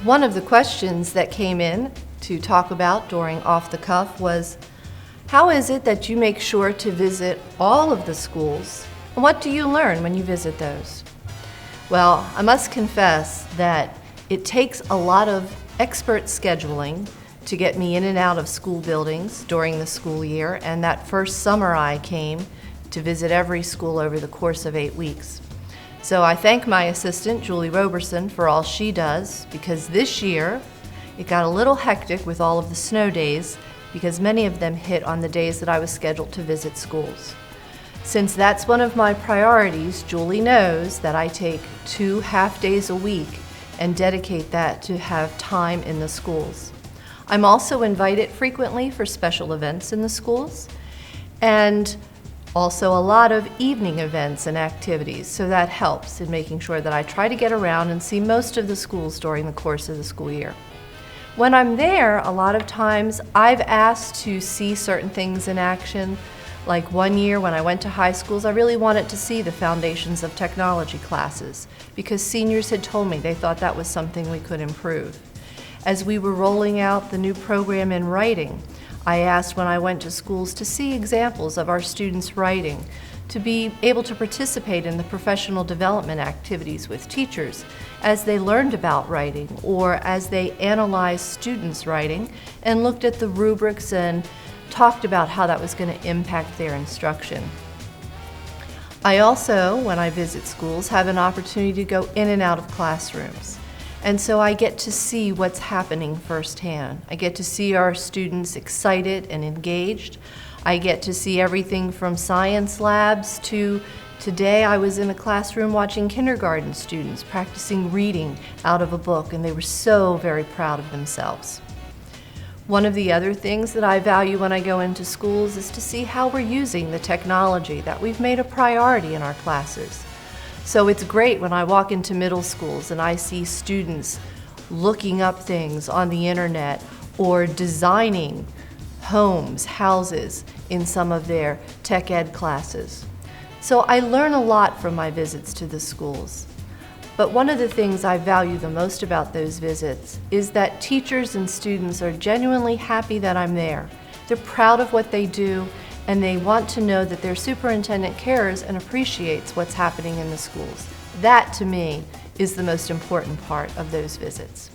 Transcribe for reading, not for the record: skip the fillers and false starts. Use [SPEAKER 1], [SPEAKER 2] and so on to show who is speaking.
[SPEAKER 1] One of the questions that came in to talk about during Off the Cuff was, how is it that you make sure to visit all of the schools? And what do you learn when you visit those? Well, I must confess that it takes a lot of expert scheduling to get me in and out of school buildings during the school year, and that first summer I came to visit every school over the course of 8 weeks. So I thank my assistant, Julie Roberson, for all she does, because this year it got a little hectic with all of the snow days, because many of them hit on the days that I was scheduled to visit schools. Since that's one of my priorities, Julie knows that I take 2 half-days a week and dedicate that to have time in the schools. I'm also invited frequently for special events in the schools, and also a lot of evening events and activities, so that helps in making sure that I try to get around and see most of the schools during the course of the school year. When I'm there, a lot of times I've asked to see certain things in action. Like one year when I went to high schools, I really wanted to see the foundations of technology classes because seniors had told me they thought that was something we could improve. As we were rolling out the new program in writing, I asked when I went to schools to see examples of our students writing, to be able to participate in the professional development activities with teachers as they learned about writing or as they analyzed students' writing and looked at the rubrics and talked about how that was going to impact their instruction. I also, when I visit schools, have an opportunity to go in and out of classrooms. And so I get to see what's happening firsthand. I get to see our students excited and engaged. I get to see everything from science labs to today I was in a classroom watching kindergarten students practicing reading out of a book, and they were so very proud of themselves. One of the other things that I value when I go into schools is to see how we're using the technology that we've made a priority in our classes. So it's great when I walk into middle schools and I see students looking up things on the internet or designing homes, houses in some of their tech ed classes. So I learn a lot from my visits to the schools. But one of the things I value the most about those visits is that teachers and students are genuinely happy that I'm there. They're proud of what they do, and they want to know that their superintendent cares and appreciates what's happening in the schools. That, to me, is the most important part of those visits.